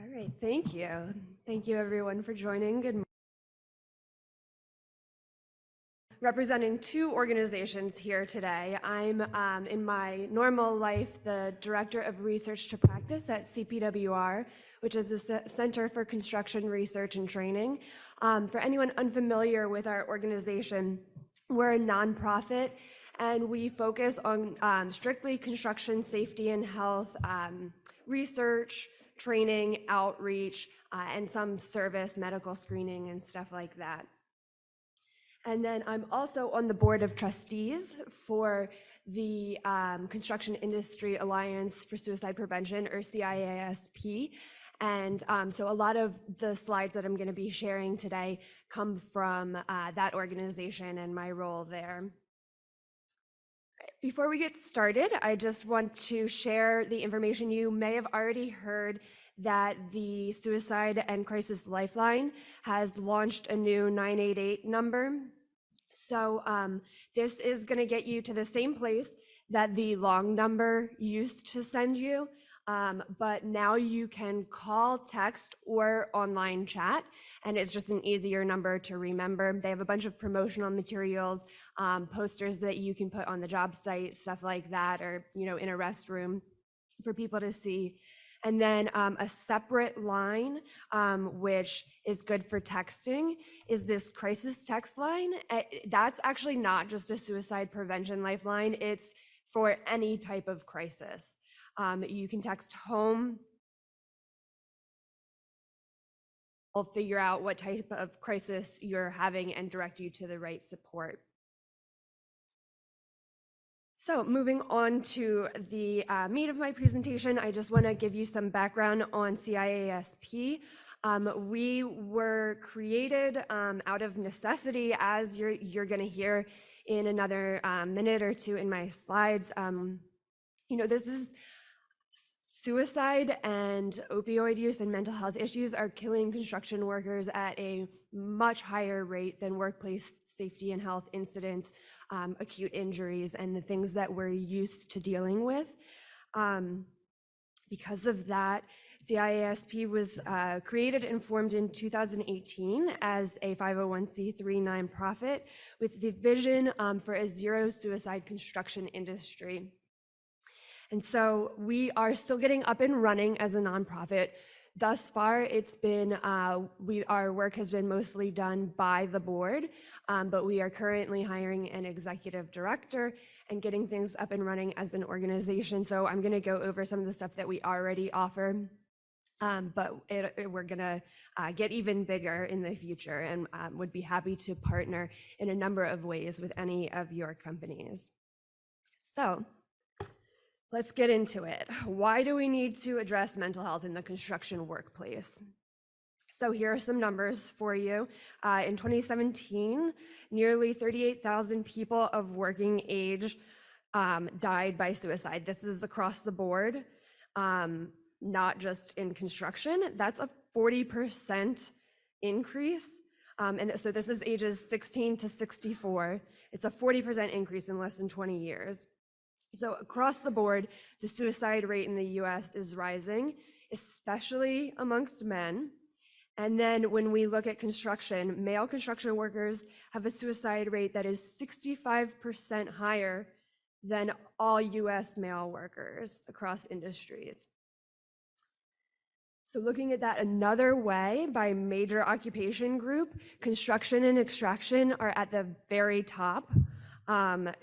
All right, thank you. Thank you everyone for joining. Good morning. Representing two organizations here today. I'm in my normal life the Director of Research to Practice at CPWR, which is the Center for Construction Research and Training. For anyone unfamiliar with our organization, we're a nonprofit and we focus on strictly construction safety and health, research, training, outreach, and some service, medical screening and stuff like that. And then I'm also on the board of trustees for the Construction Industry Alliance for Suicide Prevention, or CIASP. And so a lot of the slides that I'm going to be sharing today come from that organization and my role there. Before we get started, I just want to share the information. You may have already heard that the Suicide and Crisis Lifeline has launched a new 988 number. So this is going to get you to the same place that the long number used to send you, but now you can call, text, or online chat, and it's just an easier number to remember. They have a bunch of promotional materials, posters that you can put on the job site, stuff like that, or in a restroom for people to see. And then a separate line, which is good for texting, is this crisis text line. That's actually not just a suicide prevention lifeline. It's for any type of crisis. You can text home. I'll figure out what type of crisis you're having and direct you to the right support. So moving on to the meat of my presentation, I just want to give you some background on CIASP. We were created out of necessity, as you're going to hear in another minute or two in my slides. This is suicide and opioid use and mental health issues are killing construction workers at a much higher rate than workplace safety and health incidents, acute injuries, and the things that we're used to dealing with. Because of that, CIASP was created and formed in 2018 as a 501c3 nonprofit with the vision for a zero suicide construction industry. And so we are still getting up and running as a nonprofit. Thus far, it's been, our work has been mostly done by the board, but we are currently hiring an executive director and getting things up and running as an organization. So I'm gonna go over some of the stuff that we already offer, but we're gonna get even bigger in the future and would be happy to partner in a number of ways with any of your companies. So, let's get into it. Why do we need to address mental health in the construction workplace? So here are some numbers for you. In 2017, nearly 38,000 people of working age died by suicide. This is across the board, not just in construction. That's a 40% increase. And so this is ages 16 to 64. It's a 40% increase in less than 20 years. So across the board, the suicide rate in the US is rising, especially amongst men. And then when we look at construction, male construction workers have a suicide rate that is 65% higher than all US male workers across industries. So looking at that another way, by major occupation group, construction and extraction are at the very top.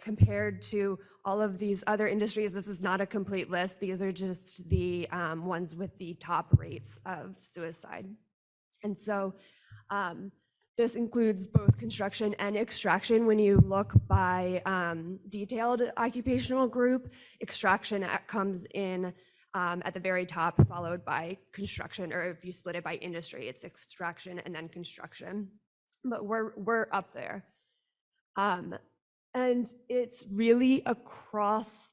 Compared to all of these other industries. This is not a complete list. These are just the ones with the top rates of suicide. And so this includes both construction and extraction. When you look by detailed occupational group, extraction comes in at the very top, followed by construction, or if you split it by industry, it's extraction and then construction. But we're up there. And it's really across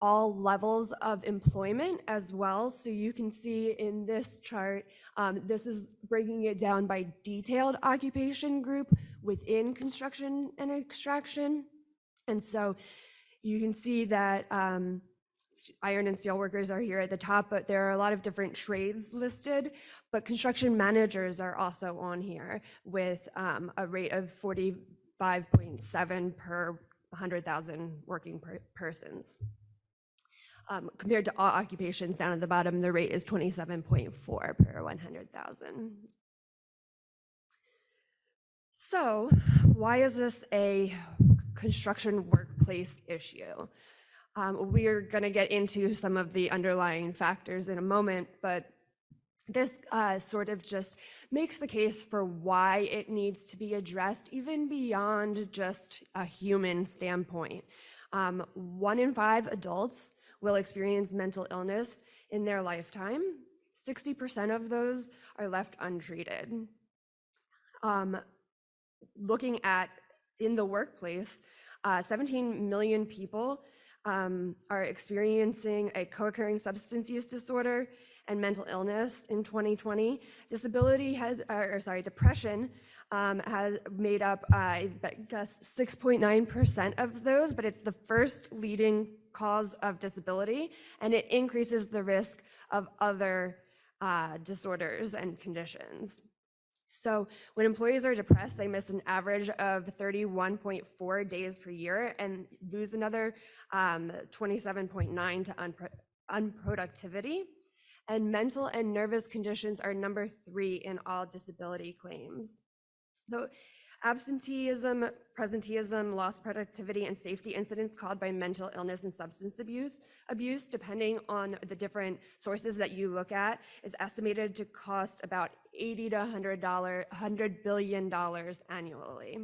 all levels of employment as well. So you can see in this chart, this is breaking it down by detailed occupation group within construction and extraction. And so you can see that iron and steel workers are here at the top, but there are a lot of different trades listed, but construction managers are also on here with a rate of 45.7 per 100,000 working persons. Compared to all occupations down at the bottom, the rate is 27.4 per 100,000. So why is this a construction workplace issue? We're going to get into some of the underlying factors in a moment, but this sort of just makes the case for why it needs to be addressed even beyond just a human standpoint. 1 in 5 adults will experience mental illness in their lifetime. 60% of those are left untreated. Looking at in the workplace, 17 million people are experiencing a co-occurring substance use disorder and mental illness in 2020. Depression has made up, I guess, 6.9% of those, but it's the first leading cause of disability, and it increases the risk of other disorders and conditions. So when employees are depressed, they miss an average of 31.4 days per year and lose another 27.9 to unproductivity. And mental and nervous conditions are number 3 in all disability claims. So absenteeism, presenteeism, lost productivity, and safety incidents caused by mental illness and substance abuse, depending on the different sources that you look at, is estimated to cost about $80 to $100 billion annually.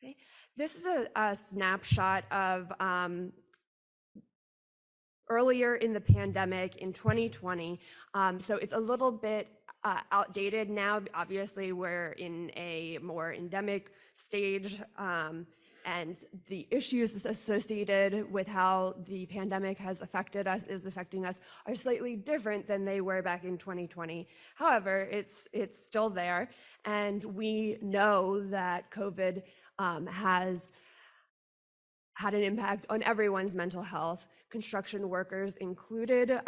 Okay. This is a snapshot of earlier in the pandemic in 2020. So it's a little bit outdated now. Obviously, we're in a more endemic stage, and the issues associated with how the pandemic is affecting us are slightly different than they were back in 2020. However, it's still there, and we know that COVID has had an impact on everyone's mental health, construction workers included.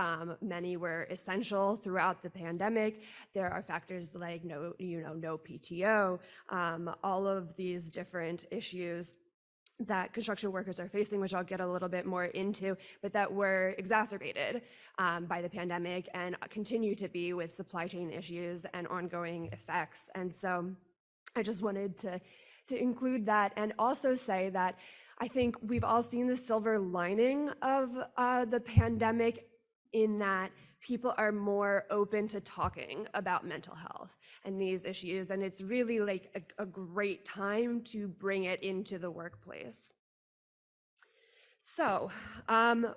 Many were essential throughout the pandemic. There are factors like no PTO, all of these different issues that construction workers are facing, which I'll get a little bit more into, but that were exacerbated by the pandemic and continue to be with supply chain issues and ongoing effects. And so I just wanted to include that, and also say that I think we've all seen the silver lining of the pandemic in that people are more open to talking about mental health and these issues, and it's really like a great time to bring it into the workplace. So,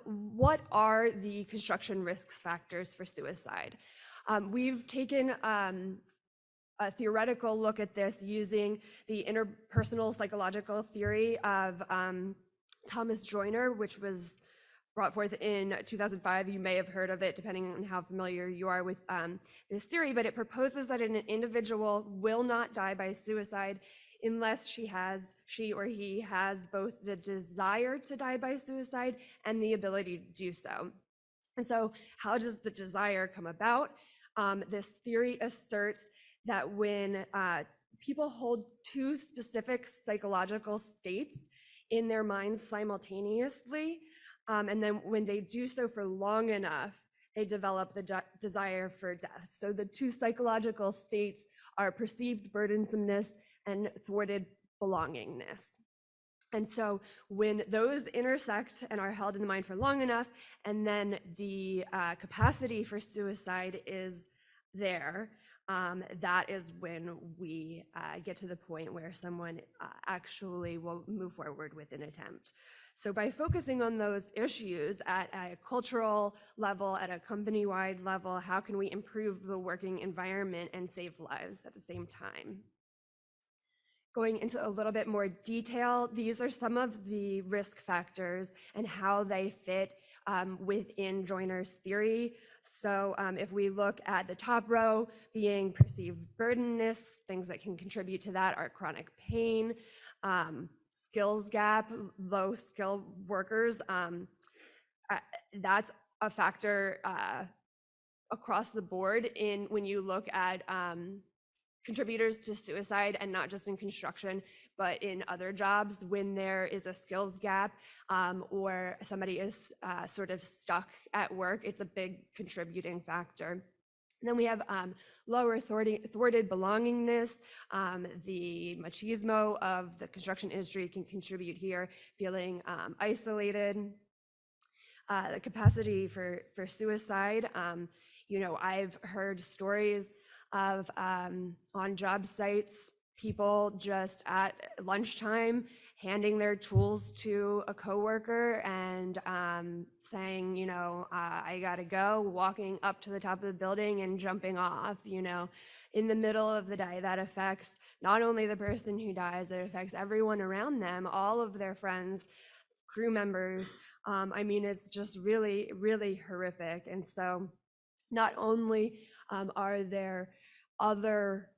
what are the construction risk factors for suicide? We've taken a theoretical look at this using the interpersonal psychological theory of Thomas Joyner, which was brought forth in 2005. You may have heard of it, depending on how familiar you are with this theory, but it proposes that an individual will not die by suicide unless she or he has both the desire to die by suicide and the ability to do so. And so how does the desire come about? This theory asserts that when people hold 2 specific psychological states in their minds simultaneously, and then when they do so for long enough, they develop the desire for death. So the 2 psychological states are perceived burdensomeness and thwarted belongingness. And so when those intersect and are held in the mind for long enough, and then the capacity for suicide is there, that is when we get to the point where someone actually will move forward with an attempt. So by focusing on those issues at a cultural level, at a company-wide level, how can we improve the working environment and save lives at the same time? Going into a little bit more detail, these are some of the risk factors and how they fit within Joyner's theory. So if we look at the top row being perceived burdenness, things that can contribute to that are chronic pain, skills gap, low skill workers. That's a factor across the board when you look at contributors to suicide, and not just in construction, but in other jobs. When there is a skills gap or somebody is sort of stuck at work, it's a big contributing factor. And then we have lower thwarted belongingness. The machismo of the construction industry can contribute here, feeling isolated. The capacity for suicide. I've heard stories of on job sites, people just at lunchtime handing their tools to a coworker and saying, I gotta go, walking up to the top of the building and jumping off, in the middle of the day. That affects not only the person who dies, it affects everyone around them, all of their friends, crew members. It's just really, really horrific. And so not only are there other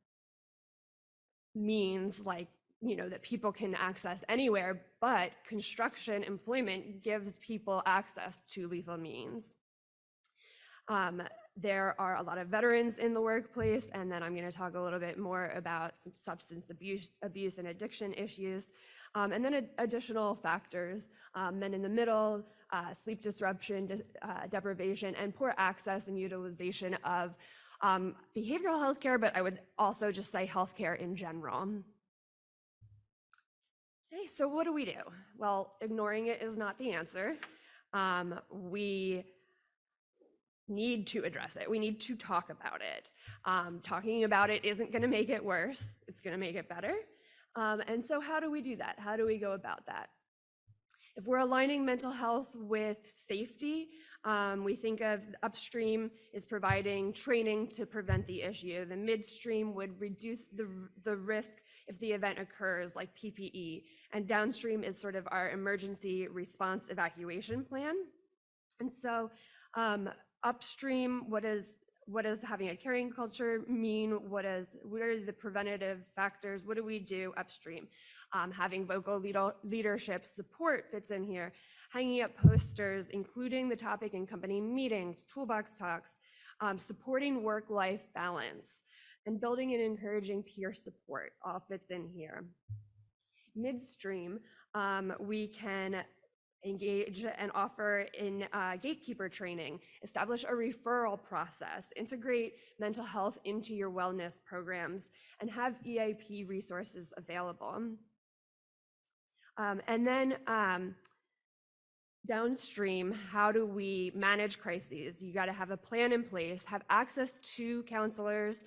means that people can access anywhere, but construction employment gives people access to lethal means. There are a lot of veterans in the workplace, and then I'm going to talk a little bit more about some substance abuse and addiction issues, and then additional factors, men in the middle, sleep disruption, deprivation, and poor access and utilization of behavioral health care, but I would also just say healthcare in general. Okay, so what do we do? Well, ignoring it is not the answer. We need to address it. We need to talk about it. Talking about it isn't going to make it worse. It's going to make it better. And so how do we do that? How do we go about that? If we're aligning mental health with safety, we think of upstream is providing training to prevent the issue. The midstream would reduce the risk if the event occurs, like PPE. And downstream is sort of our emergency response evacuation plan. And so upstream, what does having a caring culture mean? What are the preventative factors? What do we do upstream? Having vocal leadership support fits in here. Hanging up posters, including the topic in company meetings, toolbox talks, supporting work-life balance, and building and encouraging peer support all fits in here. Midstream, we can engage and offer in gatekeeper training, establish a referral process, integrate mental health into your wellness programs, and have EAP resources available. And then downstream, how do we manage crises? You got to have a plan in place, have access to counselors,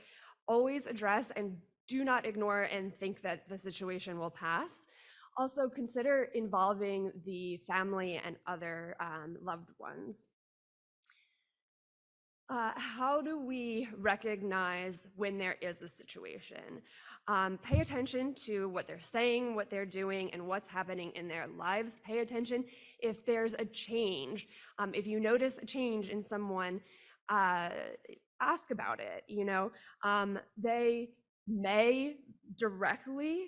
always address and do not ignore and think that the situation will pass. Also consider involving the family and other loved ones. How do we recognize when there is a situation? Pay attention to what they're saying, what they're doing, and what's happening in their lives. Pay attention if there's a change. If you notice a change in someone, ask about it. They may directly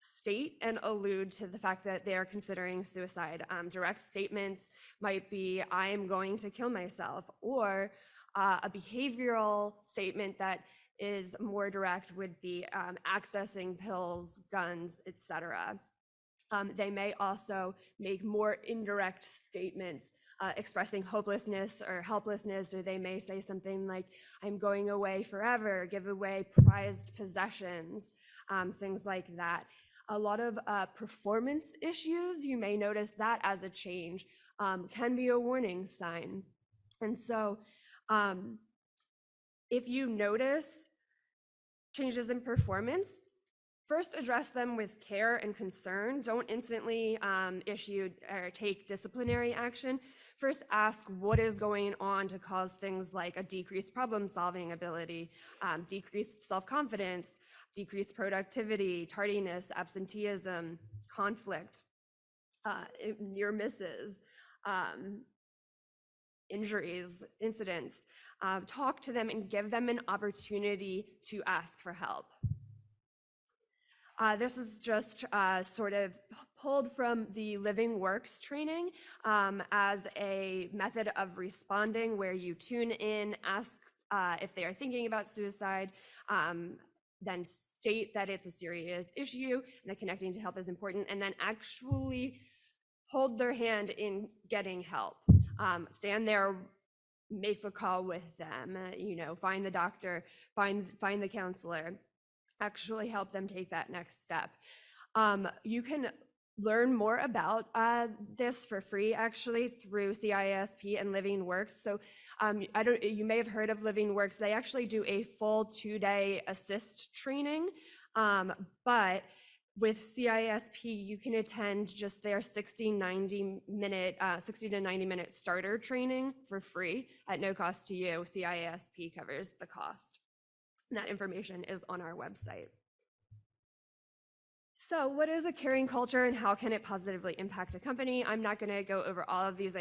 state and allude to the fact that they are considering suicide. Direct statements might be, I am going to kill myself, or a behavioral statement that is more direct would be accessing pills, guns, etc. They may also make more indirect statements expressing hopelessness or helplessness, or they may say something like, I'm going away forever, give away prized possessions, things like that. A lot of performance issues, you may notice that as a change, can be a warning sign. And so if you notice changes in performance, first address them with care and concern. Don't instantly issue or take disciplinary action. First ask what is going on to cause things like a decreased problem-solving ability, decreased self-confidence, decreased productivity, tardiness, absenteeism, conflict, near misses, injuries, incidents. Talk to them and give them an opportunity to ask for help. This is just sort of pulled from the Living Works training as a method of responding, where you tune in, ask if they are thinking about suicide, then state that it's a serious issue and that connecting to help is important, and then actually hold their hand in getting help. Stand there, make a call with them, find the doctor, find the counselor, actually help them take that next step. You can learn more about this for free, actually, through CISP and Living Works. So you may have heard of Living Works. They actually do a full 2-day assist training, but with CISP, you can attend just their 60 to 90 minute starter training for free at no cost to you. CISP covers the cost. And that information is on our website. So what is a caring culture and how can it positively impact a company? I'm not going to go over all of these.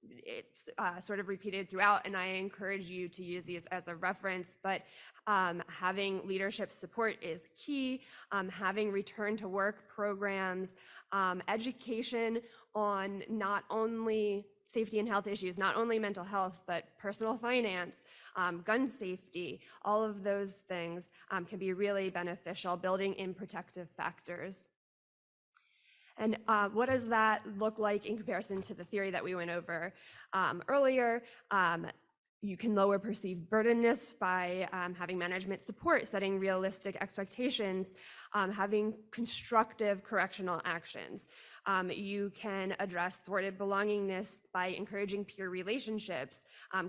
It's sort of repeated throughout, and I encourage you to use these as a reference, but having leadership support is key. Having return to work programs, education on not only safety and health issues, not only mental health, but personal finance, gun safety, all of those things can be really beneficial, building in protective factors. And what does that look like in comparison to the theory that we went over earlier? You can lower perceived burdenness by having management support, setting realistic expectations, having constructive correctional actions. You can address thwarted belongingness by encouraging peer relationships,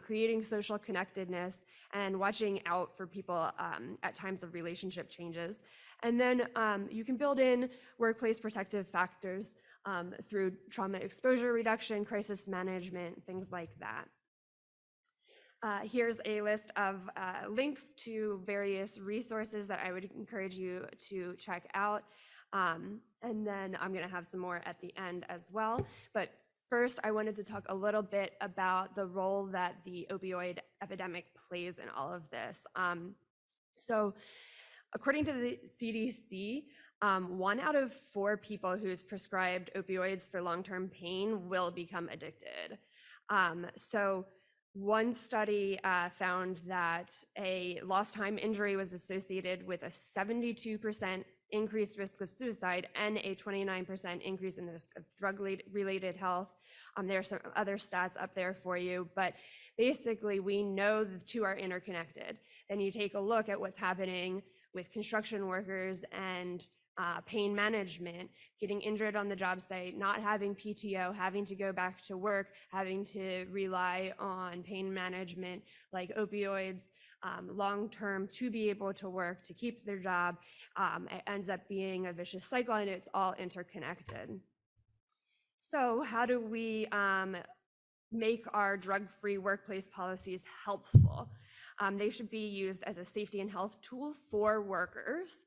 creating social connectedness, and watching out for people at times of relationship changes. And then you can build in workplace protective factors through trauma exposure reduction, crisis management, things like that. Here's a list of links to various resources that I would encourage you to check out. And then I'm going to have some more at the end as well. But first, I wanted to talk a little bit about the role that the opioid epidemic plays in all of this. So according to the CDC, 1 out of 4 people who's prescribed opioids for long-term pain will become addicted. So one study found that a lost time injury was associated with a 72% increased risk of suicide and a 29% increase in the risk of drug-related health. There are some other stats up there for you, but basically we know the two are interconnected. Then you take a look at what's happening with construction workers and pain management, getting injured on the job site, not having PTO, having to go back to work, having to rely on pain management like opioids long-term to be able to work, to keep their job. It ends up being a vicious cycle, and it's all interconnected. So how do we make our drug-free workplace policies helpful? They should be used as a safety and health tool for workers.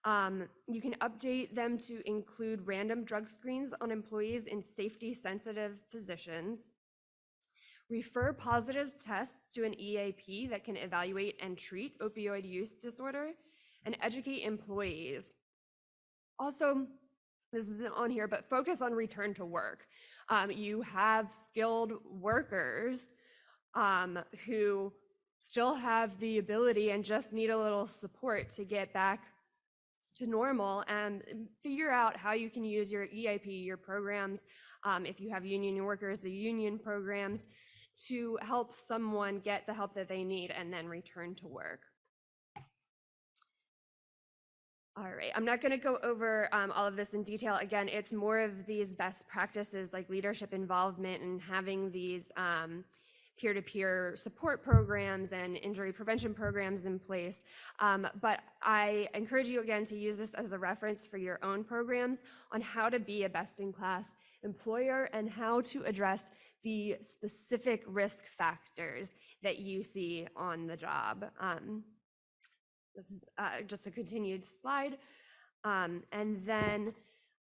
You can update them to include random drug screens on employees in safety-sensitive positions. Refer positive tests to an EAP that can evaluate and treat opioid use disorder, and educate employees. Also, this isn't on here, but focus on return to work. You have skilled workers who still have the ability and just need a little support to get back to normal, and figure out how you can use your EAP, your programs, if you have union workers, the union programs, to help someone get the help that they need and then return to work. All right, I'm not going to go over all of this in detail. Again, it's more of these best practices like leadership involvement and having these peer-to-peer support programs and injury prevention programs in place. But I encourage you again to use this as a reference for your own programs on how to be a best-in-class employer and how to address the specific risk factors that you see on the job. This is just a continued slide. And then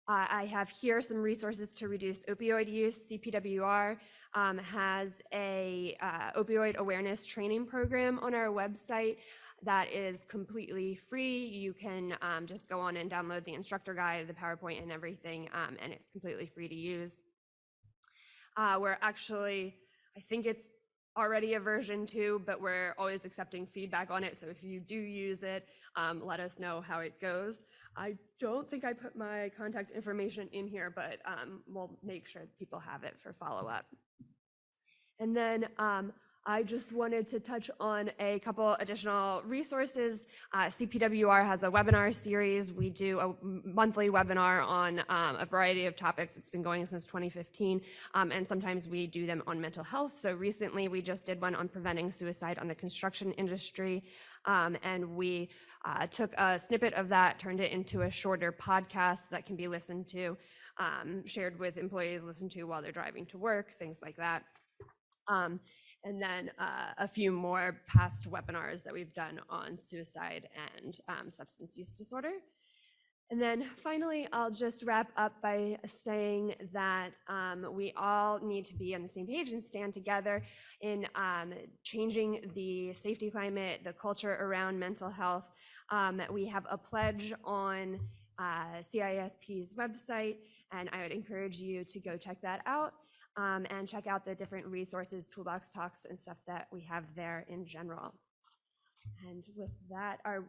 I have here some resources to reduce opioid use. CPWR has a opioid awareness training program on our website that is completely free. You can just go on and download the instructor guide, the PowerPoint and everything, and it's completely free to use. We're actually, I think it's already a version 2, but we're always accepting feedback on it. So if you do use it, let us know how it goes. I don't think I put my contact information in here, but we'll make sure people have it for follow-up. And then I just wanted to touch on a couple additional resources. CPWR has a webinar series. We do a monthly webinar on a variety of topics. It's been going since 2015, and sometimes we do them on mental health. So recently we just did one on preventing suicide on the construction industry, and we took a snippet of that, turned it into a shorter podcast that can be listened to, shared with employees, listened to while they're driving to work, things like that. And then a few more past webinars that we've done on suicide and substance use disorder. And then finally, I'll just wrap up by saying that we all need to be on the same page and stand together in changing the safety climate, the culture around mental health. We have a pledge on CISP's website, and I would encourage you to go check that out. And check out the different resources, toolbox talks, and stuff that we have there in general. And with that, are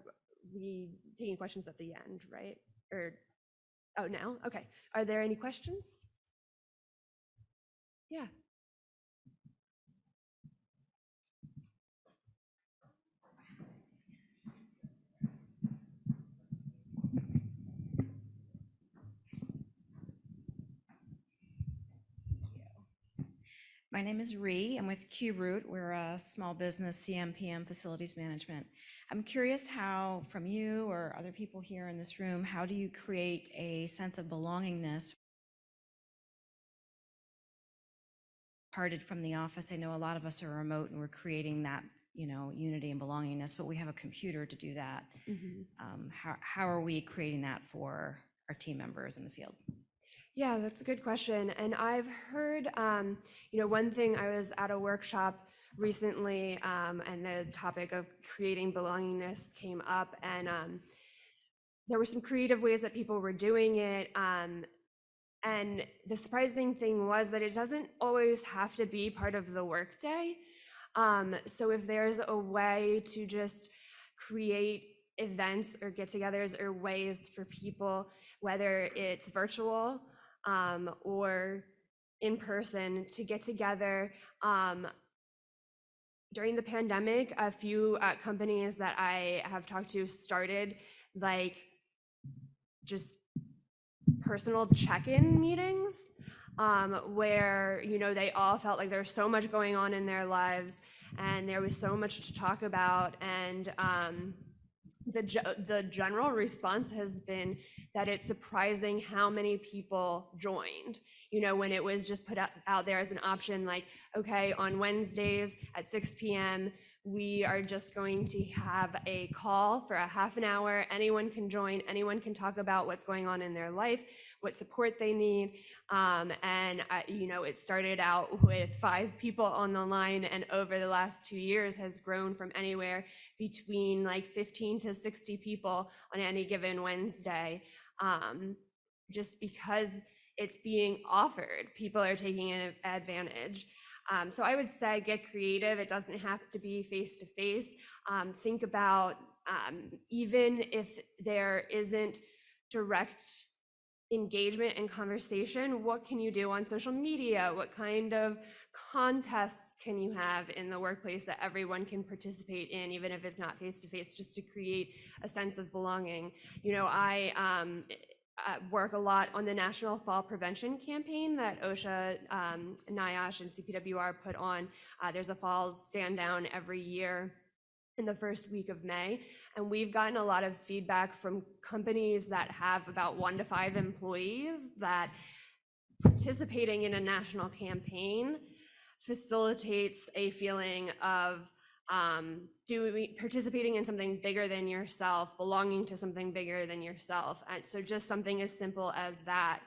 we taking questions at the end, right? Or, oh, now? Okay. Are there any questions? Yeah. My name is Ree. I'm with QRoot. We're a small business CMPM facilities management. I'm curious how, from you or other people here in this room, how do you create a sense of belongingness parted from the office? I know a lot of us are remote and we're creating that, unity and belongingness, but we have a computer to do that. Mm-hmm. How are we creating that for our team members in the field? Yeah, that's a good question. And I've heard, one thing, I was at a workshop recently, and the topic of creating belongingness came up, and there were some creative ways that people were doing it. And the surprising thing was that it doesn't always have to be part of the workday. So if there's a way to just create events or get-togethers or ways for people, whether it's virtual or in person, to get together. During the pandemic, a few companies that I have talked to started like just personal check-in meetings where, they all felt like there was so much going on in their lives and there was so much to talk about. And the general response has been that it's surprising how many people joined, when it was just put out there as an option, like, okay, on Wednesdays at 6 p.m., we are just going to have a call for a half an hour. Anyone can join, anyone can talk about what's going on in their life, what support they need. It started out with 5 people on the line, and over the last 2 years has grown from anywhere between like 15 to 60 people on any given Wednesday, just because it's being offered. People are taking an advantage. So I would say get creative. It doesn't have to be face-to-face. Think about, even if there isn't direct engagement and conversation, what can you do on social media? What kind of contests can you have in the workplace that everyone can participate in, even if it's not face-to-face, just to create a sense of belonging? I work a lot on the National Fall Prevention Campaign that OSHA, NIOSH, and CPWR put on. There's a falls stand down every year in the first week of May. And we've gotten a lot of feedback from companies that have about 1 to 5 employees that participating in a national campaign facilitates a feeling of participating in something bigger than yourself, belonging to something bigger than yourself. And so just something as simple as that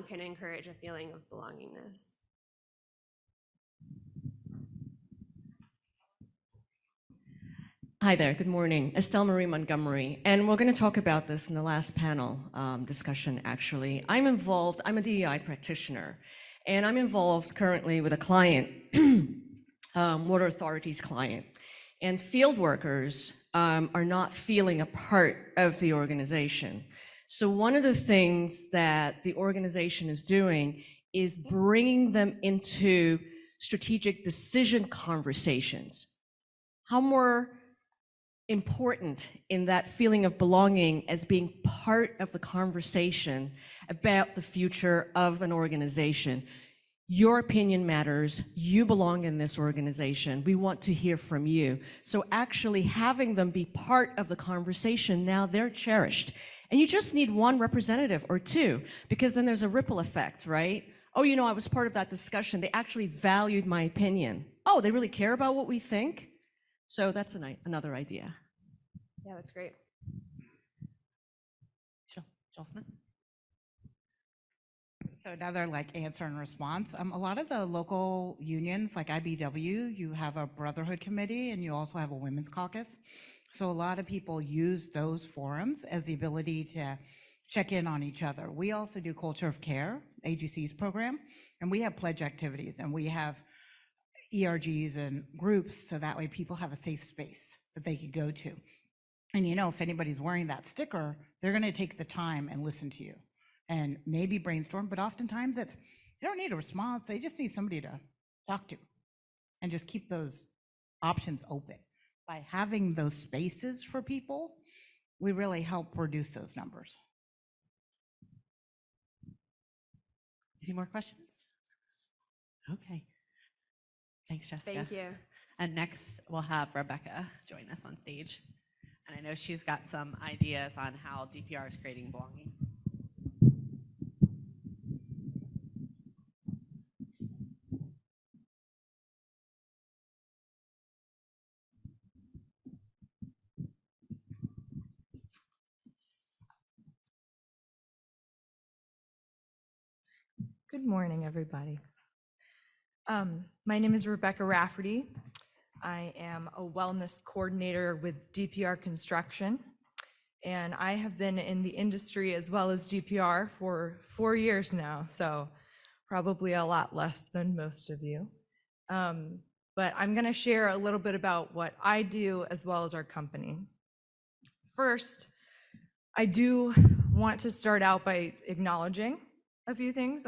can encourage a feeling of belongingness. Hi there, good morning. Estelle Marie Montgomery, and we're going to talk about this in the last panel discussion, actually. I'm a DEI practitioner, and I'm involved currently with a client, Water Authority's client, and field workers are not feeling a part of the organization. So one of the things that the organization is doing is bringing them into strategic decision conversations. How more important in that feeling of belonging as being part of the conversation about the future of an organization. Your opinion matters. You belong in this organization. We want to hear from you. So actually having them be part of the conversation, now they're cherished. And you just need one representative or two, because then there's a ripple effect, right? Oh, you know, I was part of that discussion. They actually valued my opinion. Oh, they really care about what we think? So that's another idea. Yeah, that's great. Jocelyn? So another answer and response. A lot of the local unions like IBW, you have a brotherhood committee and you also have a women's caucus. So a lot of people use those forums as the ability to check in on each other. We also do Culture of Care, AGC's program, and we have pledge activities and we have ERGs and groups, so that way people have a safe space that they could go to. And you know, if anybody's wearing that sticker, they're going to take the time and listen to you and maybe brainstorm, but oftentimes they don't need a response. They just need somebody to talk to and just keep those options open. By having those spaces for people, we really help reduce those numbers. Any more questions? Okay. Thanks, Jessica. Thank you. And next, we'll have Rebekah join us on stage. And I know she's got some ideas on how DPR is creating belonging. Good morning, everybody. My name is Rebekah Rafferty. I am a wellness coordinator with DPR Construction, and I have been in the industry as well as DPR for 4 years now, so probably a lot less than most of you. But I'm going to share a little bit about what I do as well as our company. First, I do want to start out by acknowledging a few things.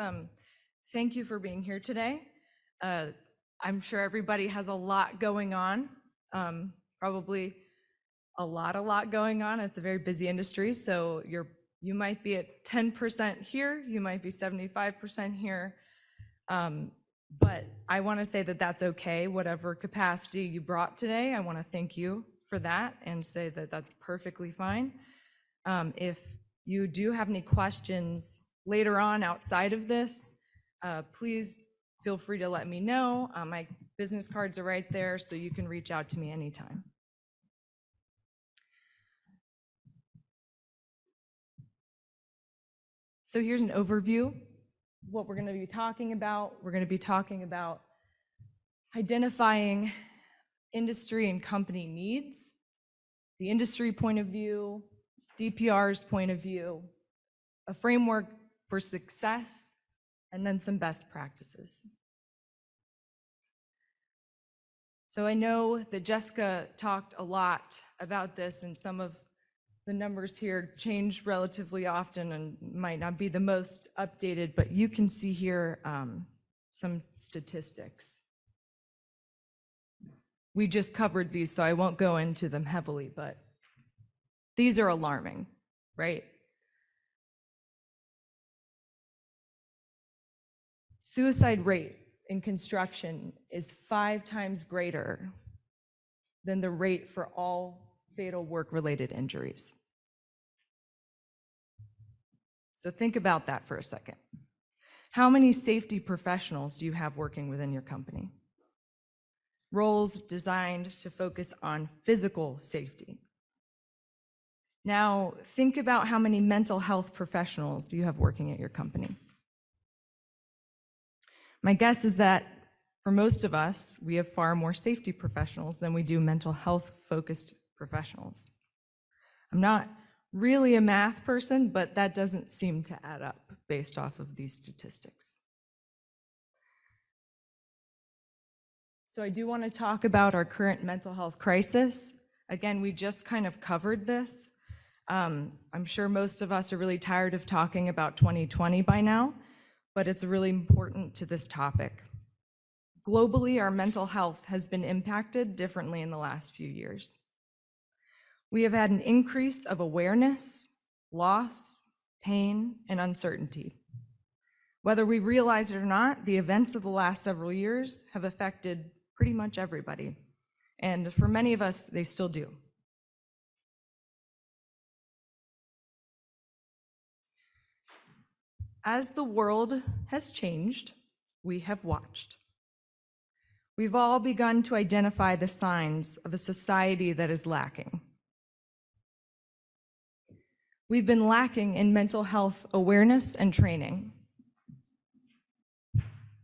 Thank you for being here today. I'm sure everybody has a lot going on, probably a lot going on. It's a very busy industry, so you might be at 10% here, you might be 75% here, but I want to say that that's okay. Whatever capacity you brought today, I want to thank you for that and say that that's perfectly fine. If you do have any questions later on outside of this, please feel free to let me know. My business cards are right there, so you can reach out to me anytime. So here's an overview. What we're going to be talking about. We're going to be talking about identifying industry and company needs, the industry point of view, DPR's point of view, a framework for success, and then some best practices. So I know that Jessica talked a lot about this, and some of the numbers here change relatively often and might not be the most updated, but you can see here some statistics. We just covered these, so I won't go into them heavily, but these are alarming, right? Suicide rate in construction is 5 times greater than the rate for all fatal work-related injuries. So think about that for a second. How many safety professionals do you have working within your company? Roles designed to focus on physical safety. Now, think about how many mental health professionals you have working at your company. My guess is that for most of us, we have far more safety professionals than we do mental health focused professionals. I'm not really a math person, but that doesn't seem to add up based off of these statistics. So I do want to talk about our current mental health crisis. Again, we just kind of covered this. I'm sure most of us are really tired of talking about 2020 by now, but it's really important to this topic. Globally, our mental health has been impacted differently in the last few years. We have had an increase of awareness, loss, pain, and uncertainty. Whether we realize it or not, the events of the last several years have affected pretty much everybody. And for many of us, they still do. As the world has changed, we have watched. We've all begun to identify the signs of a society that is lacking. We've been lacking in mental health awareness and training.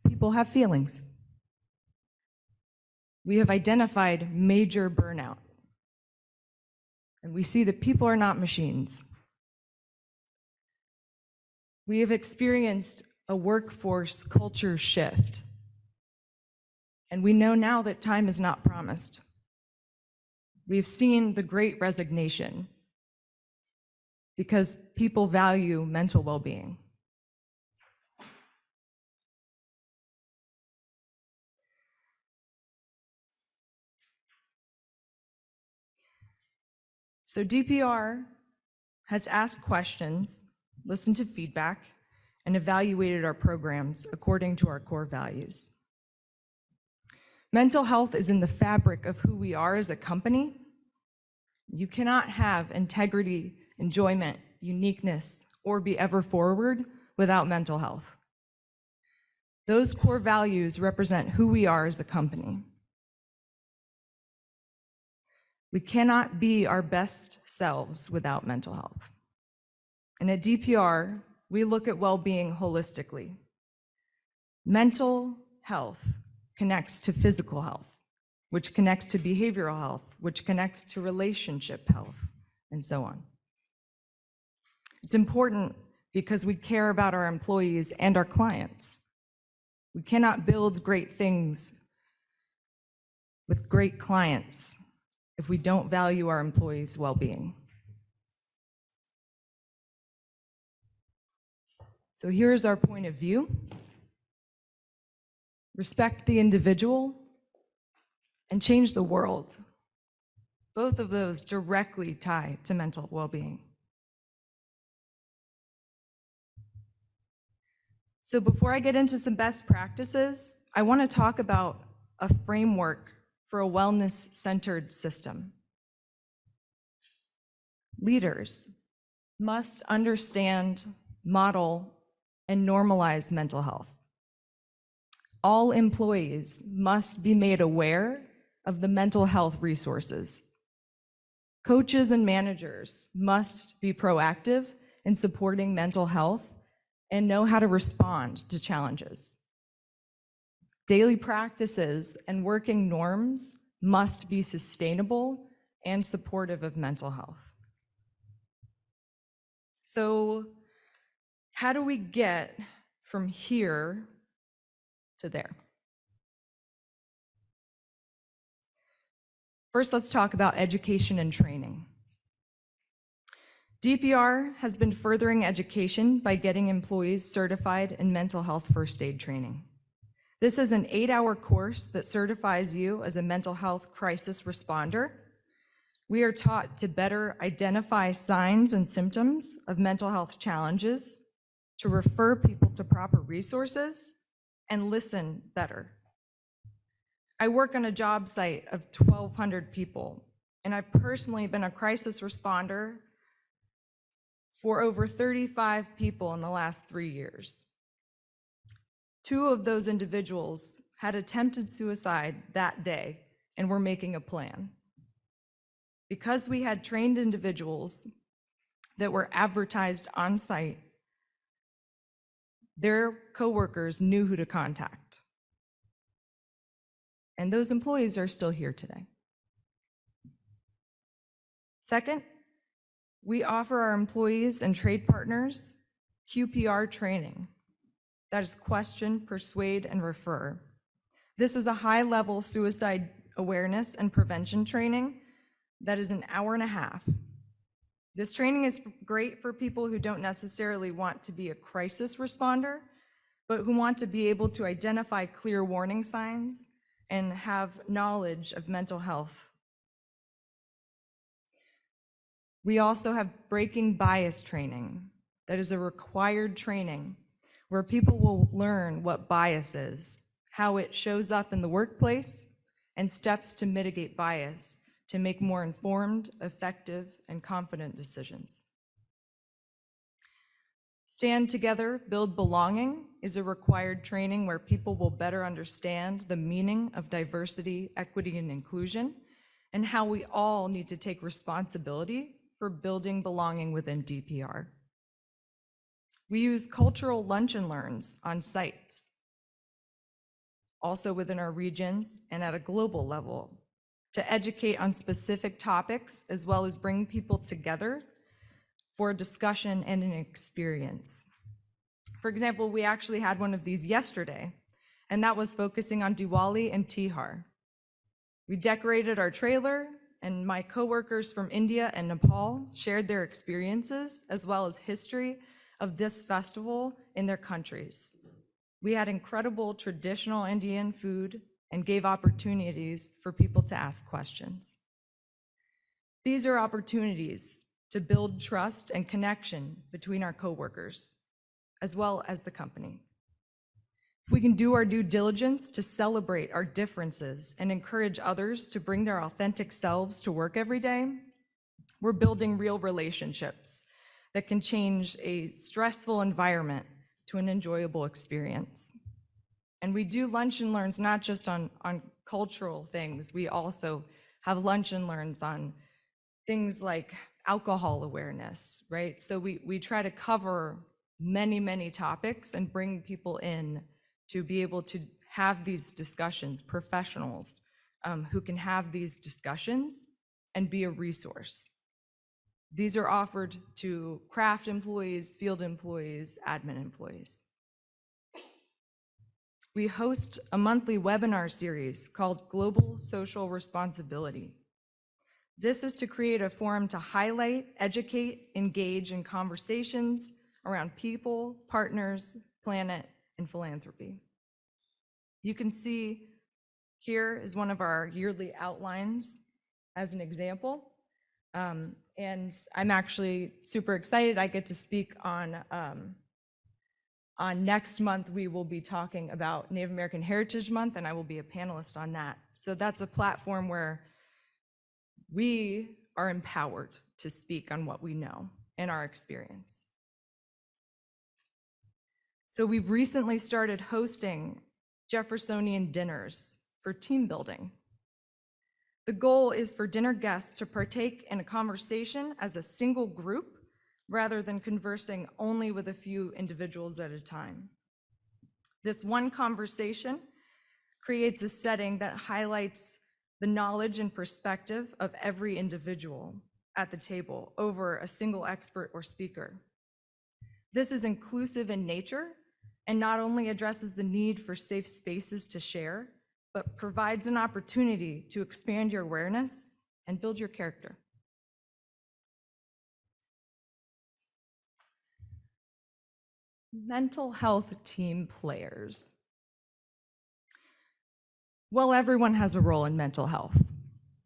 People have feelings. We have identified major burnout. And we see that people are not machines. We have experienced a workforce culture shift. And we know now that time is not promised. We've seen the great resignation because people value mental well-being. So DPR has asked questions, listened to feedback, and evaluated our programs according to our core values. Mental health is in the fabric of who we are as a company. You cannot have integrity, enjoyment, uniqueness, or be ever forward without mental health. Those core values represent who we are as a company. We cannot be our best selves without mental health. And at DPR, we look at well-being holistically. Mental health connects to physical health, which connects to behavioral health, which connects to relationship health, and so on. It's important because we care about our employees and our clients. We cannot build great things with great clients if we don't value our employees' well-being. So here's our point of view. Respect the individual and change the world. Both of those directly tie to mental well-being. So before I get into some best practices, I want to talk about a framework for a wellness-centered system. Leaders must understand, model, and normalize mental health. All employees must be made aware of the mental health resources. Coaches and managers must be proactive in supporting mental health and know how to respond to challenges. Daily practices and working norms must be sustainable and supportive of mental health. So, how do we get from here to there? First, let's talk about education and training. DPR has been furthering education by getting employees certified in mental health first aid training. This is an 8-hour course that certifies you as a mental health crisis responder. We are taught to better identify signs and symptoms of mental health challenges, to refer people to proper resources, and listen better. I work on a job site of 1,200 people, and I've personally been a crisis responder for over 35 people in the last 3 years. 2 of those individuals had attempted suicide that day and were making a plan. Because we had trained individuals that were advertised on site, their coworkers knew who to contact. And those employees are still here today. Second, we offer our employees and trade partners QPR training. That is question, persuade, and refer. This is a high-level suicide awareness and prevention training that is an hour and a half. This training is great for people who don't necessarily want to be a crisis responder, but who want to be able to identify clear warning signs and have knowledge of mental health. We also have breaking bias training. That is a required training where people will learn what bias is, how it shows up in the workplace, and steps to mitigate bias to make more informed, effective, and confident decisions. Stand Together, Build Belonging is a required training where people will better understand the meaning of diversity, equity, and inclusion, and how we all need to take responsibility for building belonging within DPR. We use cultural lunch and learns on sites, also within our regions and at a global level, to educate on specific topics as well as bring people together for a discussion and an experience. For example, we actually had one of these yesterday, and that was focusing on Diwali and Tihar. We decorated our trailer, and my coworkers from India and Nepal shared their experiences as well as history of this festival in their countries. We had incredible traditional Indian food and gave opportunities for people to ask questions. These are opportunities to build trust and connection between our coworkers, as well as the company. If we can do our due diligence to celebrate our differences and encourage others to bring their authentic selves to work every day, we're building real relationships that can change a stressful environment to an enjoyable experience. And we do lunch and learns not just on cultural things, we also have lunch and learns on things like alcohol awareness, right? So we try to cover many, many topics and bring people in to be able to have these discussions, professionals who can have these discussions and be a resource. These are offered to craft employees, field employees, admin employees. We host a monthly webinar series called Global Social Responsibility. This is to create a forum to highlight, educate, engage in conversations around people, partners, planet, and philanthropy. You can see here is one of our yearly outlines as an example. And I'm actually super excited. I get to speak on next month. We will be talking about Native American Heritage Month, and I will be a panelist on that. So that's a platform where we are empowered to speak on what we know and our experience. So we've recently started hosting Jeffersonian dinners for team building. The goal is for dinner guests to partake in a conversation as a single group rather than conversing only with a few individuals at a time. This one conversation creates a setting that highlights the knowledge and perspective of every individual at the table over a single expert or speaker. This is inclusive in nature and not only addresses the need for safe spaces to share, but provides an opportunity to expand your awareness and build your character. Mental health team players. Well, everyone has a role in mental health,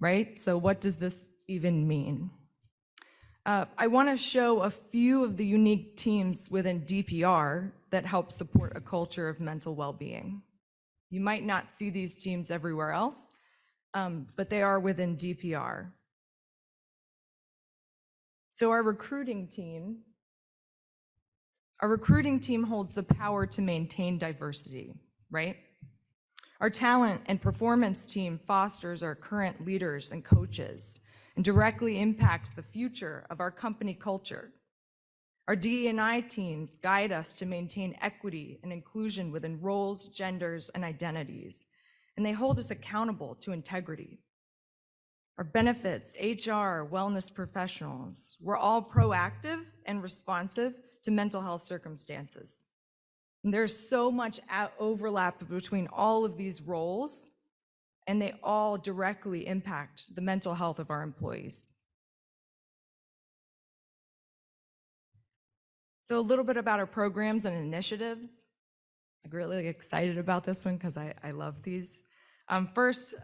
right? So what does this even mean? I want to show a few of the unique teams within DPR that help support a culture of mental well-being. You might not see these teams everywhere else, but they are within DPR. So our recruiting team holds the power to maintain diversity, right? Our talent and performance team fosters our current leaders and coaches and directly impacts the future of our company culture. Our DE&I teams guide us to maintain equity and inclusion within roles, genders, and identities, and they hold us accountable to integrity. our benefits, HR, wellness professionals. We're all proactive and responsive to mental health circumstances. And there's so much overlap between all of these roles, and they all directly impact the mental health of our employees. So a little bit about our programs and initiatives. I'm really excited about this one because I love these. First,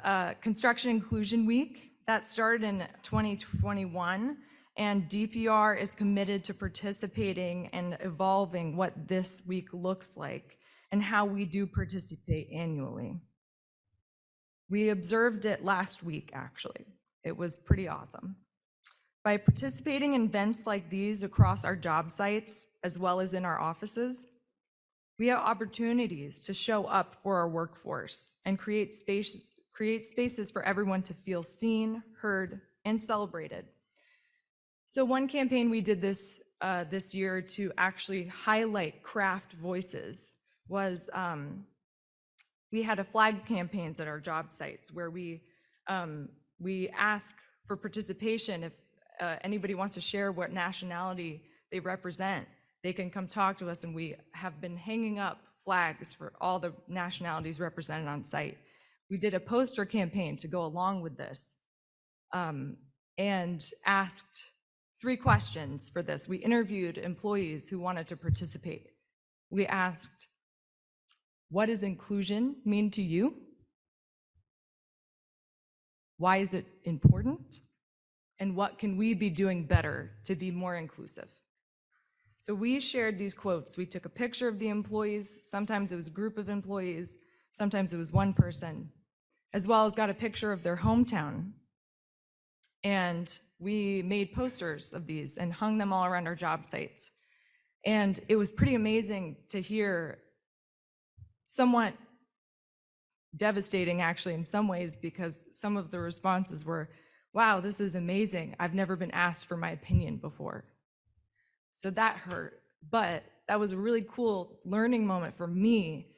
Construction Inclusion Week. That started in 2021, and DPR is committed to participating and evolving what this week looks like and how we do participate annually. We observed it last week, actually. It was pretty awesome. By participating in events like these across our job sites, as well as in our offices, we have opportunities to show up for our workforce and create spaces for everyone to feel seen, heard, and celebrated. So one campaign we did this year to actually highlight craft voices was we had a flag campaigns at our job sites where we ask for participation. If anybody wants to share what nationality they represent, they can come talk to us, and we have been hanging up flags for all the nationalities represented on site. We did a poster campaign to go along with this and asked 3 questions for this. We interviewed employees who wanted to participate. We asked, what does inclusion mean to you? Why is it important? And what can we be doing better to be more inclusive? So we shared these quotes. We took a picture of the employees. Sometimes it was a group of employees. Sometimes it was one person, as well as got a picture of their hometown. And we made posters of these and hung them all around our job sites. And it was pretty amazing to hear, somewhat devastating actually in some ways, because some of the responses were, wow, this is amazing. I've never been asked for my opinion before. So that hurt, but that was a really cool learning moment for me.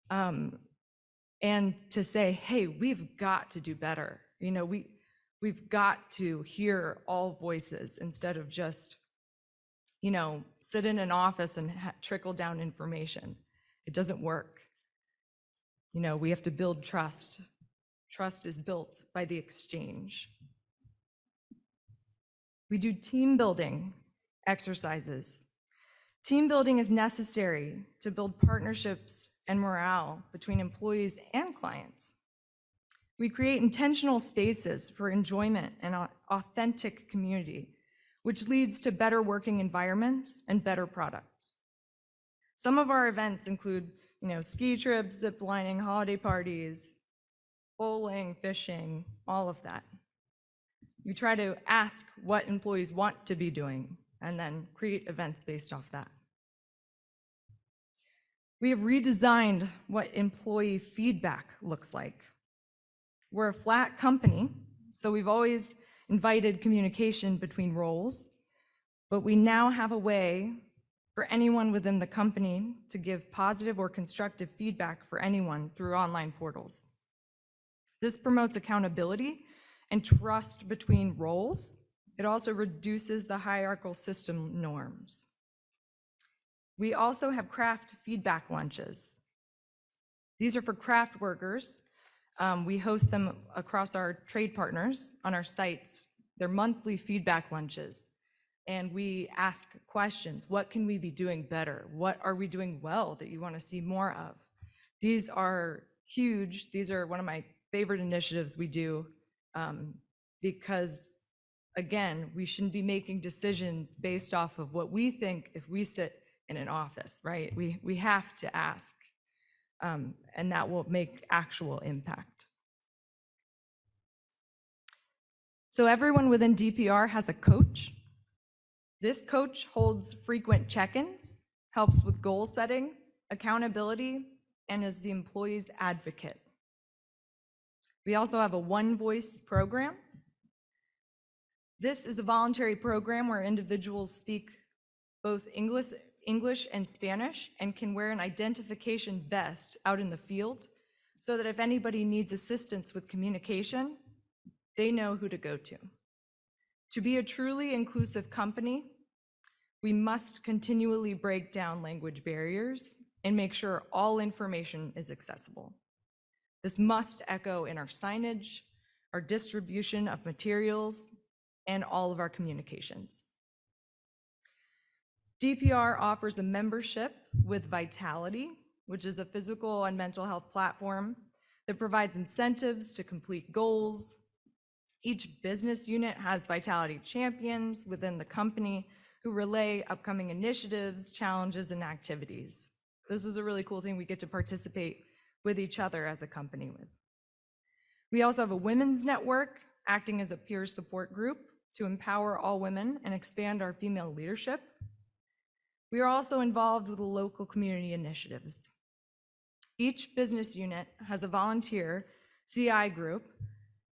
And to say, hey, we've got to do better. You know, we've got to hear all voices instead of just, you know, sit in an office and trickle down information. It doesn't work. You know, we have to build trust. Trust is built by the exchange. We do team building exercises. Team building is necessary to build partnerships and morale between employees and clients. We create intentional spaces for enjoyment and authentic community, which leads to better working environments and better products. Some of our events include, you know, ski trips, zip lining, holiday parties, bowling, fishing, all of that. We try to ask what employees want to be doing and then create events based off that. We have redesigned what employee feedback looks like. We're a flat company, so we've always invited communication between roles, but we now have a way for anyone within the company to give positive or constructive feedback for anyone through online portals. This promotes accountability and trust between roles. It also reduces the hierarchical system norms. We also have craft feedback lunches. These are for craft workers. We host them across our trade partners on our sites. They're monthly feedback lunches. And we ask questions. What can we be doing better? What are we doing well that you want to see more of? These are huge. These are one of my favorite initiatives we do because, again, we shouldn't be making decisions based off of what we think if we sit in an office, right? We have to ask, and that will make actual impact. So everyone within DPR has a coach. This coach holds frequent check-ins, helps with goal setting, accountability, and is the employee's advocate. We also have a One Voice program. This is a voluntary program where individuals speak both English and Spanish and can wear an identification vest out in the field so that if anybody needs assistance with communication, they know who to go to. To be a truly inclusive company, we must continually break down language barriers and make sure all information is accessible. This must echo in our signage, our distribution of materials, and all of our communications. DPR offers a membership with Vitality, which is a physical and mental health platform that provides incentives to complete goals. Each business unit has Vitality champions within the company who relay upcoming initiatives, challenges, and activities. This is a really cool thing we get to participate with each other as a company with. We also have a women's network acting as a peer support group to empower all women and expand our female leadership. We are also involved with the local community initiatives. Each business unit has a volunteer CI group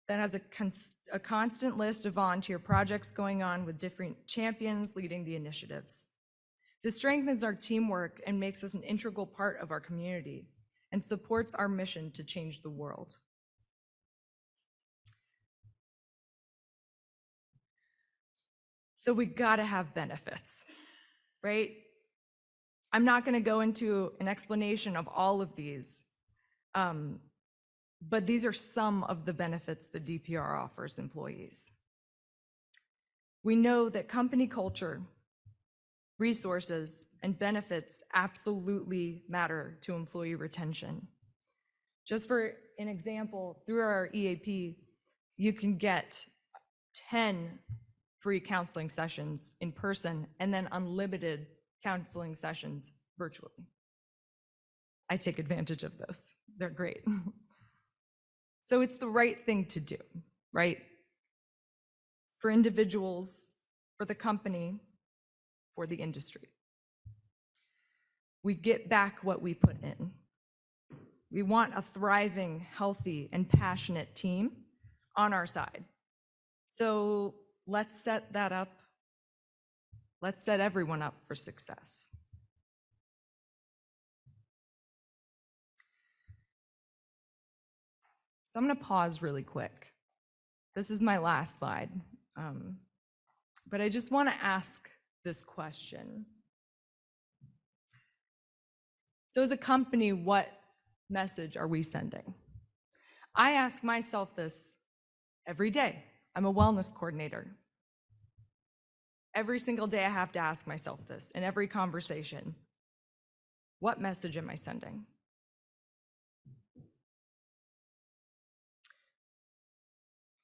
that has a constant list of volunteer projects going on with different champions leading the initiatives. This strengthens our teamwork and makes us an integral part of our community and supports our mission to change the world. So we gotta have benefits, right? I'm not gonna go into an explanation of all of these, but these are some of the benefits that DPR offers employees. We know that company culture, resources, and benefits absolutely matter to employee retention. Just for an example, through our EAP, you can get 10 free counseling sessions in person and then unlimited counseling sessions virtually. I take advantage of those. They're great. So it's the right thing to do, right? For individuals, for the company, for the industry. We get back what we put in. We want a thriving, healthy, and passionate team on our side. So let's set that up. Let's set everyone up for success. So I'm going to pause really quick. This is my last slide. But I just want to ask this question. So as a company, what message are we sending? I ask myself this every day. I'm a wellness coordinator. Every single day I have to ask myself this in every conversation. What message am I sending?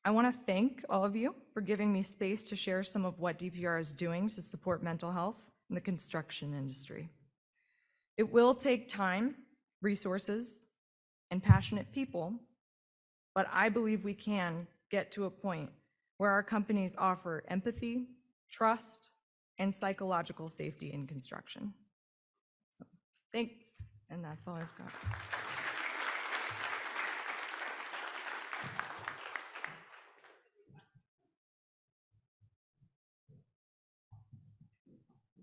I want to thank all of you for giving me space to share some of what DPR is doing to support mental health in the construction industry. It will take time, resources, and passionate people, but I believe we can get to a point where our companies offer empathy, trust, and psychological safety in construction. So, thanks, and that's all I've got.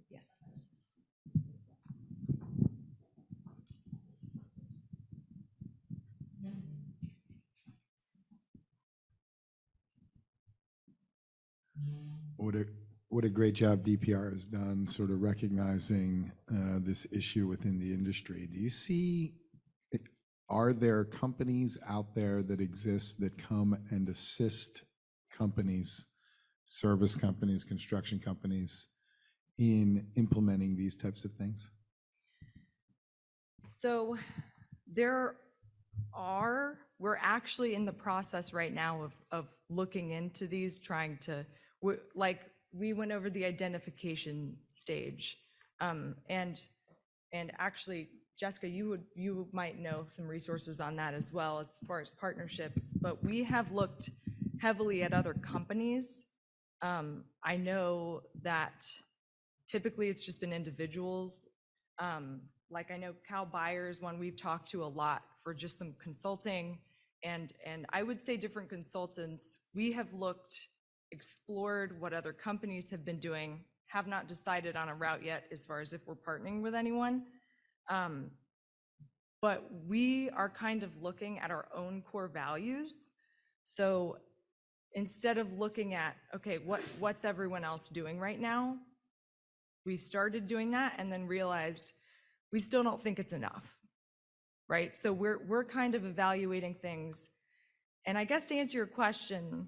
Yes. What a great job DPR has done sort of recognizing this issue within the industry. Do you see, are there companies out there that exist that come and assist companies, service companies, construction companies in implementing these types of things? So we're actually in the process right now of looking into these, trying to, we went over the identification stage. And actually, Jessica, you might know some resources on that as well as far as partnerships, but we have looked heavily at other companies. I know that typically it's just been individuals. Like I know Cal Byers, one we've talked to a lot for just some consulting, and I would say different consultants. We have explored what other companies have been doing, have not decided on a route yet as far as if we're partnering with anyone. But we are kind of looking at our own core values. So instead of looking at, okay, what's everyone else doing right now? We started doing that and then realized we still don't think it's enough, right? So we're kind of evaluating things. And I guess to answer your question,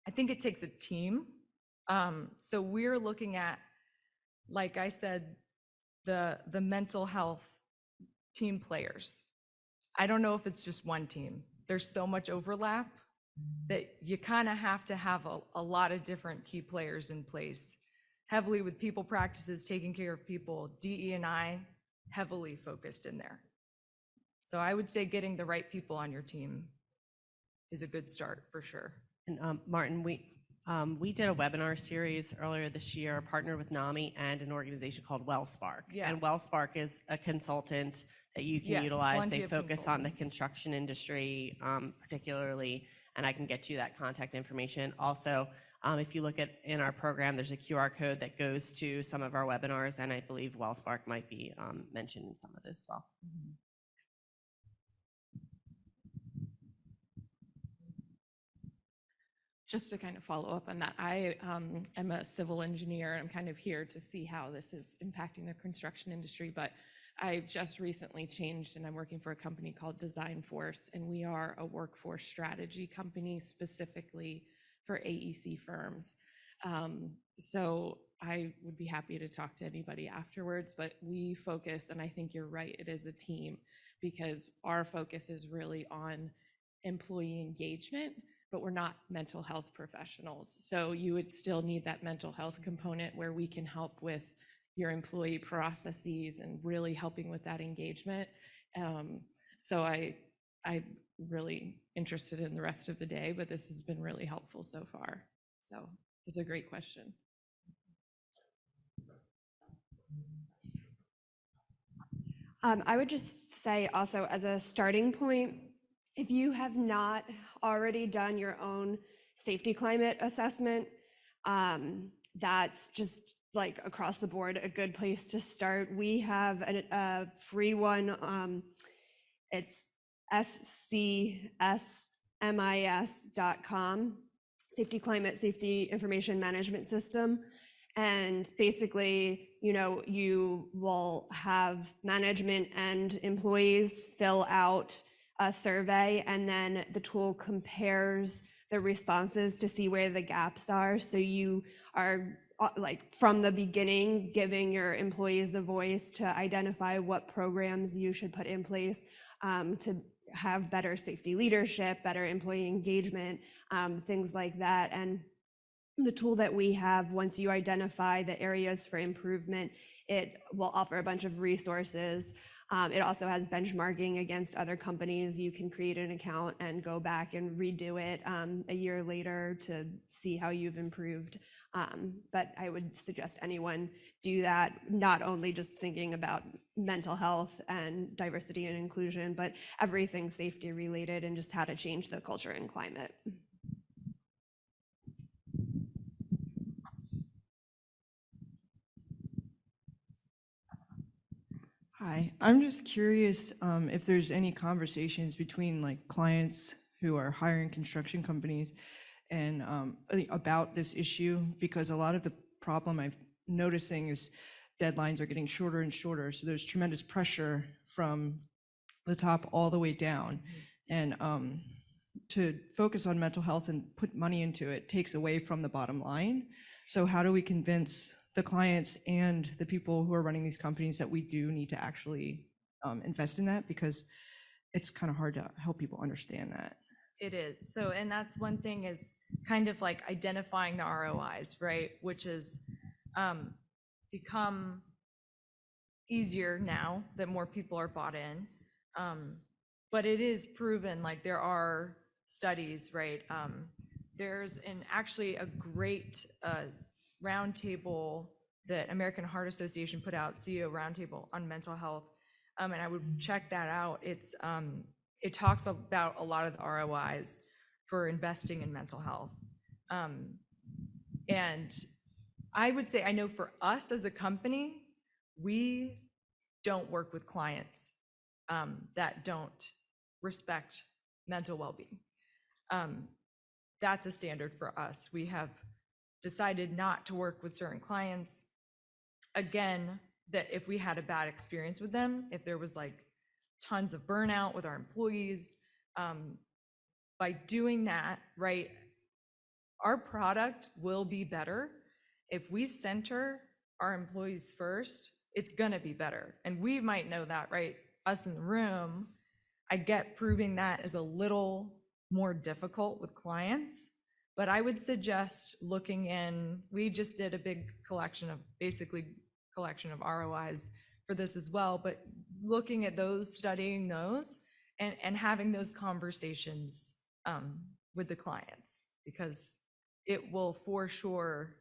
I think it takes a team. So we're looking at, like I said, the mental health team players. I don't know if it's just one team. There's so much overlap that you kind of have to have a lot of different key players in place, heavily with people practices, taking care of people, DE&I heavily focused in there. So I would say getting the right people on your team is a good start for sure. And Martin, we did a webinar series earlier this year, partnered with NAMI and an organization called WellSpark. Yeah. And WellSpark is a consultant that you can Yes, utilize. plenty They of focus on the consultants. construction industry particularly, and I can get you that contact information. Also, if you look at in our program, there's a QR code that goes to some of our webinars, and I believe WellSpark might be mentioned in some of those as well. Just to kind of follow up on that, I am a civil engineer, and I'm kind of here to see how this is impacting the construction industry, but I just recently changed and I'm working for a company called Design Force, and we are a workforce strategy company specifically for AEC firms. So I would be happy to talk to anybody afterwards, but we focus, and I think you're right, it is a team, because our focus is really on employee engagement, but we're not mental health professionals. So you would still need that mental health component where we can help with your employee processes and really helping with that engagement. So I'm really interested in the rest of the day, but this has been really helpful so far. So it's a great question. I would just say also as a starting point, if you have not already done your own safety climate assessment, that's just like across the board a good place to start. We have a free one. It's scsmis.com, Safety Climate Safety Information Management System. And basically, you will have management and employees fill out a survey, and then the tool compares the responses to see where the gaps are. So you are like from the beginning giving your employees a voice to identify what programs you should put in place to have better safety leadership, better employee engagement, things like that. And the tool that we have, once you identify the areas for improvement, it will offer a bunch of resources. It also has benchmarking against other companies. You can create an account and go back and redo it a year later to see how you've improved. But I would suggest anyone do that, not only just thinking about mental health and diversity and inclusion, but everything safety related and just how to change the culture and climate. Hi, I'm just curious if there's any conversations between like clients who are hiring construction companies and about this issue, because a lot of the problem I'm noticing is deadlines are getting shorter and shorter. So there's tremendous pressure from the top all the way down. And to focus on mental health and put money into it takes away from the bottom line. So how do we convince the clients and the people who are running these companies that we do need to actually invest in that? Because it's kind of hard to help people understand that. It is. So, and that's one thing is kind of like identifying the ROIs, right? Which has become easier now that more people are bought in. But it is proven, like there are studies, right? There's actually a great roundtable that American Heart Association put out, CEO roundtable on mental health. And I would check that out. It talks about a lot of the ROIs for investing in mental health. And I would say, I know for us as a company, we don't work with clients that don't respect mental well-being. that's a standard for us. We have decided not to work with certain clients. Again, that if we had a bad experience with them, if there was like tons of burnout with our employees, by doing that, right, our product will be better. If we center our employees first, it's gonna be better. And we might know that, right? Us in the room, I get proving that is a little more difficult with clients, but I would suggest looking in, we just did a big collection of ROIs for this as well, but looking at those, studying those, and having those conversations with the clients, because it will for sure,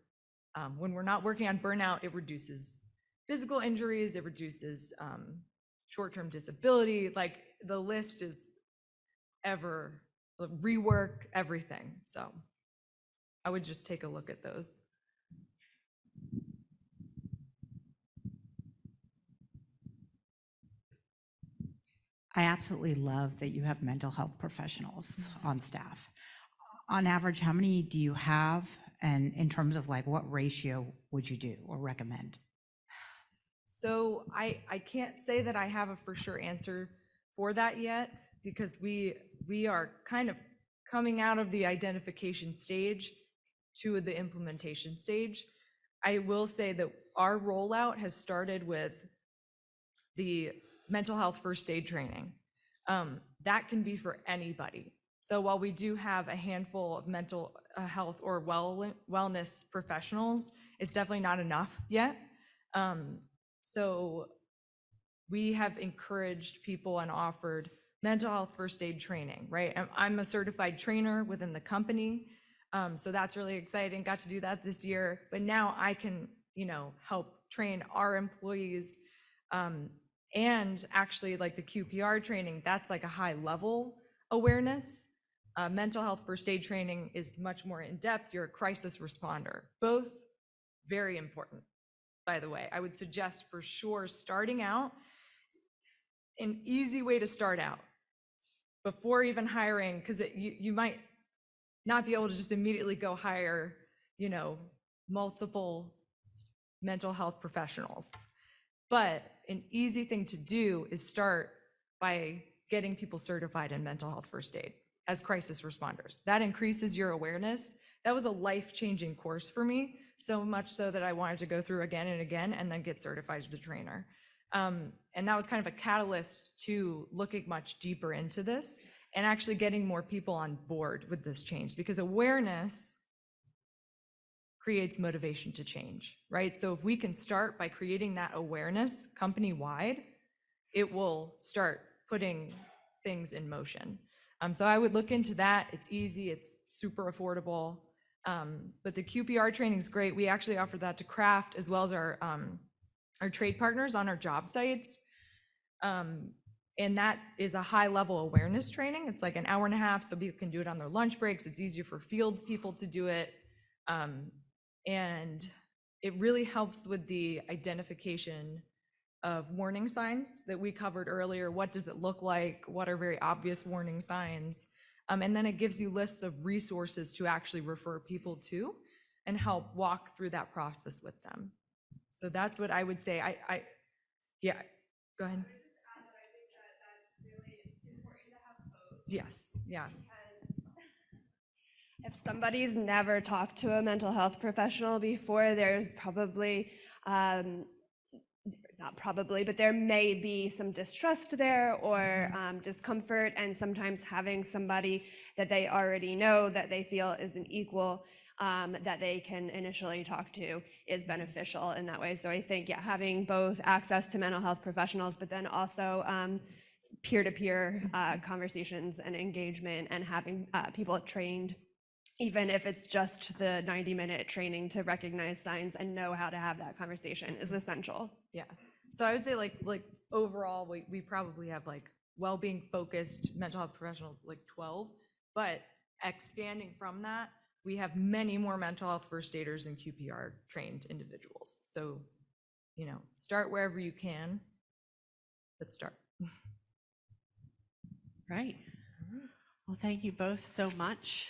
when we're not working on burnout, it reduces physical injuries, it reduces short-term disability, like the list is ever, rework, everything. So I would just take a look at those. I absolutely love that you have mental health professionals on staff. On average, how many do you have? And in terms of like what ratio would you do or recommend? So I can't say that I have a for sure answer for that yet, because we are kind of coming out of the identification stage to the implementation stage. I will say that our rollout has started with the mental health first aid training. That can be for anybody. So while we do have a handful of mental health or wellness professionals, it's definitely not enough yet. So we have encouraged people and offered mental health first aid training, right? I'm a certified trainer within the company. So that's really exciting. Got to do that this year, but now I can, help train our employees. And actually like the QPR training, that's like a high level awareness. Mental health first aid training is much more in depth. You're a crisis responder, both very important. By the way, I would suggest for sure starting out, an easy way to start out before even hiring, because you might not be able to just immediately go hire, multiple mental health professionals. But an easy thing to do is start by getting people certified in mental health first aid as crisis responders. That increases your awareness. That was a life-changing course for me, so much so that I wanted to go through again and again and then get certified as a trainer. And that was kind of a catalyst to looking much deeper into this and actually getting more people on board with this change, because awareness creates motivation to change, right? So if we can start by creating that awareness company-wide, it will start putting things in motion. So I would look into that. It's easy, it's super affordable. But the QPR training is great. We actually offer that to craft as well as our trade partners on our job sites. And that is a high level awareness training. It's like an hour and a half, so people can do it on their lunch breaks. It's easier for field people to do it. And it really helps with the identification of warning signs that we covered earlier. What does it look like? What are very obvious warning signs? And then it gives you lists of resources to actually refer people to and help walk through that process with them. So that's what I would say. Yeah, go ahead. Yes, yeah. If somebody's never talked to a mental health professional before, there's probably, not probably, but there may be some distrust there or discomfort, and sometimes having somebody that they already know that they feel is an equal that they can initially talk to is beneficial in that way. So I think, yeah, having both access to mental health professionals, but then also peer-to-peer conversations and engagement, and having people trained, even if it's just the 90-minute training to recognize signs and know how to have that conversation, is essential. Yeah. So I would say like overall, we probably have like well-being focused mental health professionals, like 12, but expanding from that, we have many more mental health first aiders and QPR trained individuals. So, start wherever you can, but start. Right. Well, thank you both so much.